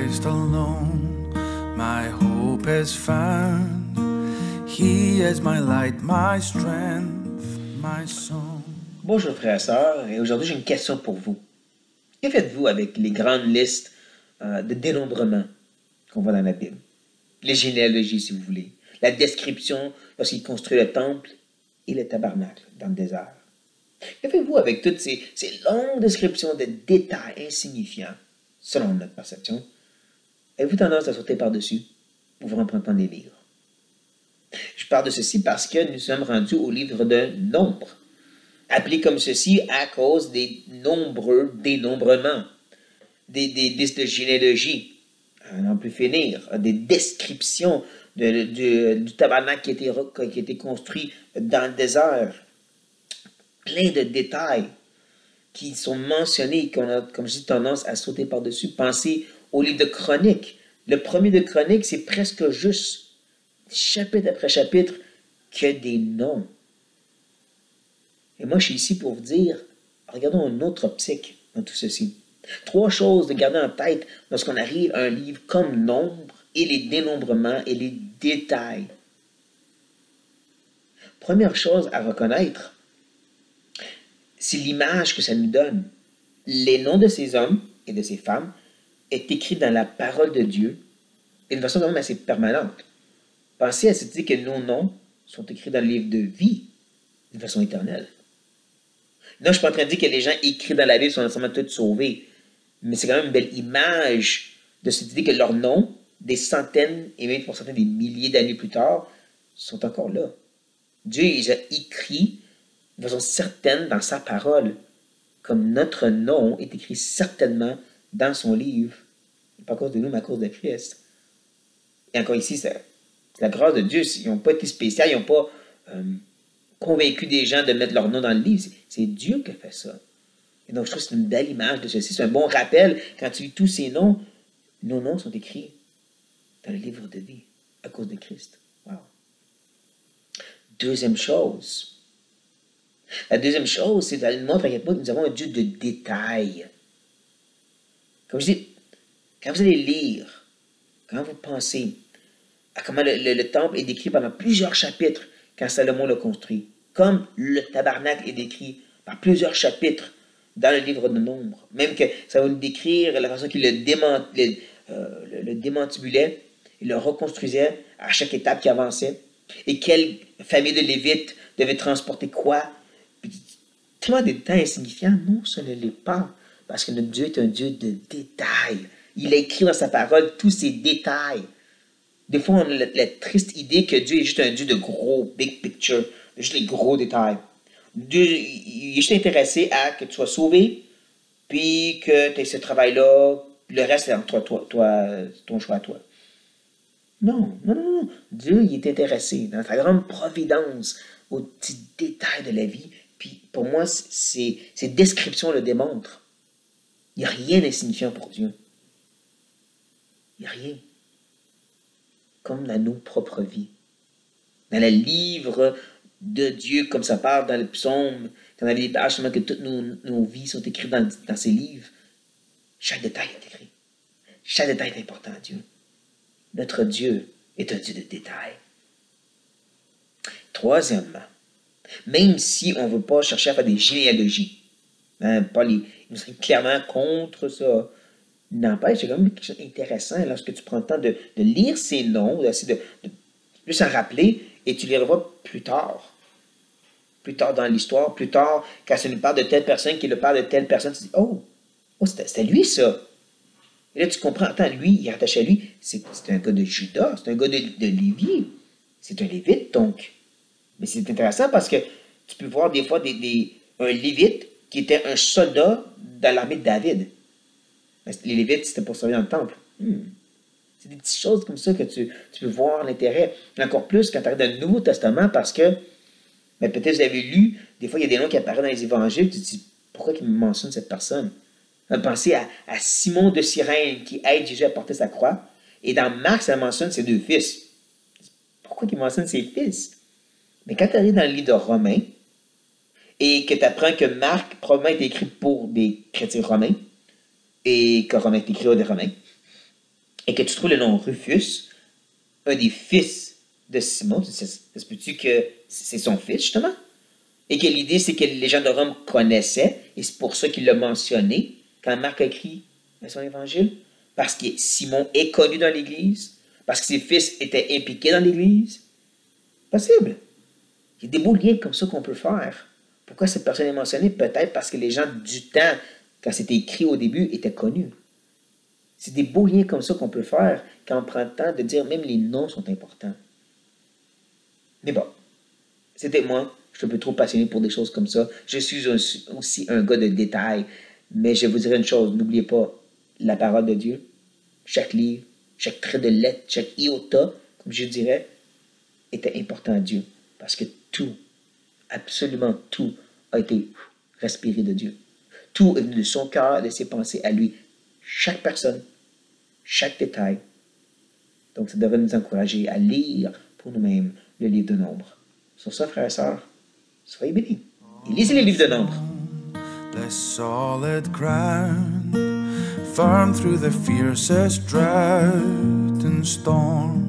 Christ alone, my hope is found. He is my light, my strength, my song. Bonjour frères et sœurs, et aujourd'hui j'ai une question pour vous. Que faites-vous avec les grandes listes de dénombrement qu'on voit dans la Bible? Les généalogies, si vous voulez. La description lorsqu'il construit le temple et le tabernacle dans le désert. Que faites-vous avec toutes ces longues descriptions de détails insignifiants, selon notre perception? Avez-vous tendance à sauter par-dessus ou vous reprendre le temps des livres? Je parle de ceci parce que nous sommes rendus au livre de Nombre, appelé comme ceci à cause des nombreux dénombrements, des listes de généalogie, à n'en plus finir, des descriptions du tabernacle qui a été construit dans le désert. Plein de détails qui sont mentionnés, qu'on a, comme je dis, tendance à sauter par-dessus. Pensez au livre de Chroniques. Le premier de Chroniques, c'est presque juste, chapitre après chapitre, que des noms. Et moi, je suis ici pour vous dire, regardons une autre optique dans tout ceci. 3 choses de garder en tête lorsqu'on arrive à un livre comme Nombre et les dénombrements et les détails. Première chose à reconnaître, c'est l'image que ça nous donne. Les noms de ces hommes et de ces femmes est écrit dans la parole de Dieu d'une façon quand même assez permanente. Pensez à cette idée que nos noms sont écrits dans le livre de vie d'une façon éternelle. Non, je ne suis pas en train de dire que les gens écrits dans la Bible sont nécessairement tous sauvés, mais c'est quand même une belle image de cette idée que leurs noms, des centaines et même pour certains des milliers d'années plus tard, sont encore là. Dieu les a écrits de façon certaine dans sa parole, comme notre nom est écrit certainement dans son livre, pas à cause de nous, mais à cause de Christ. Et encore ici, c'est la grâce de Dieu. Ils n'ont pas été spéciaux, ils n'ont pas convaincu des gens de mettre leur nom dans le livre. C'est Dieu qui a fait ça. Et donc, je trouve que c'est une belle image de ceci. C'est un bon rappel. Quand tu lis tous ces noms, nos noms sont écrits dans le livre de vie, à cause de Christ. Wow. Deuxième chose. La deuxième chose, c'est d'aller montrer à quel point nous avons un Dieu de détails. Comme je dis, quand vous allez lire, quand vous pensez à comment le temple est décrit pendant plusieurs chapitres quand Salomon l'a construit, comme le tabernacle est décrit par plusieurs chapitres dans le livre de Nombre, même que ça va nous décrire la façon qu'il le démantibulait, il le reconstruisait à chaque étape qui avançait, et quelle famille de Lévites devait transporter quoi. Tellement de détails insignifiants, non, ce ne l'est pas, parce que notre Dieu est un Dieu de détails. Il a écrit dans sa parole tous ces détails. Des fois, on a la triste idée que Dieu est juste un Dieu de gros, big picture, de juste les gros détails. Dieu il est juste intéressé à que tu sois sauvé, puis que tu aies ce travail-là, le reste, c'est entre ton choix à toi. Non. Dieu, il est intéressé dans sa grande providence aux petits détails de la vie. Puis pour moi, ces descriptions le démontrent. Il n'y a rien d'insignifiant pour Dieu. Il n'y a rien. Comme dans nos propres vies. Dans le livre de Dieu, comme ça parle dans le psaume, quand on a des pages que toutes nos vies sont écrites dans ces livres, chaque détail est écrit. Chaque détail est important à Dieu. Notre Dieu est un Dieu de détails. Troisièmement, même si on ne veut pas chercher à faire des généalogies, ils sont clairement contre ça. N'empêche, c'est quand même quelque chose d'intéressant lorsque tu prends le temps de lire ces noms, d'essayer de s'en rappeler, et tu les revois plus tard. Plus tard dans l'histoire, plus tard, quand ça nous parle de telle personne qui le parle de telle personne, tu dis, oh c'était lui ça. Et là, tu comprends, attends, lui, il est rattaché à lui, c'est un gars de Juda, c'est un gars de Lévi, c'est un Lévite, donc. Mais c'est intéressant parce que tu peux voir des fois un Lévite qui était un soldat dans l'armée de David. Les Lévites, c'était pour servir dans le temple. C'est des petites choses comme ça que tu peux voir l'intérêt. Encore plus quand tu arrives dans le Nouveau Testament parce que, peut-être vous avez lu, des fois il y a des noms qui apparaissent dans les évangiles, tu te dis, pourquoi il me mentionne cette personne? Pensez à Simon de Cyrène qui aide Jésus à porter sa croix. Et dans Marc, ça mentionne ses 2 fils. Pourquoi il mentionne ses fils? Mais quand tu arrives dans le livre de Romains, et que tu apprends que Marc probablement est écrit pour des chrétiens romains, et que Romain est écrit des Romains, et que tu trouves le nom Rufus, un des fils de Simon, ça se peut-tu que c'est son fils, justement? Et que l'idée, c'est que les gens de Rome connaissaient, et c'est pour ça qu'il l'a mentionné quand Marc a écrit son évangile, parce que Simon est connu dans l'Église, parce que ses fils étaient impliqués dans l'Église. Possible. Il y a des beaux liens comme ça qu'on peut faire. Pourquoi cette personne est mentionnée? Peut-être parce que les gens du temps, quand c'était écrit au début, étaient connus. C'est des beaux liens comme ça qu'on peut faire quand on prend le temps de dire même les noms sont importants. Mais bon, c'était moi. Je suis un peu trop passionné pour des choses comme ça. Je suis aussi un gars de détails. Mais je vous dirais une chose, n'oubliez pas la parole de Dieu. Chaque livre, chaque trait de lettre, chaque iota, comme je dirais, était important à Dieu. Parce que tout, absolument tout, a été respiré de Dieu. Tout est venu de son cœur, de ses pensées à lui. Chaque personne, chaque détail. Donc, ça devrait nous encourager à lire pour nous-mêmes le livre de Nombre. Sur ça, frères et sœurs, soyez bénis. Et lisez les livres de Nombre. The solid ground, firm through the fiercest drought and storm.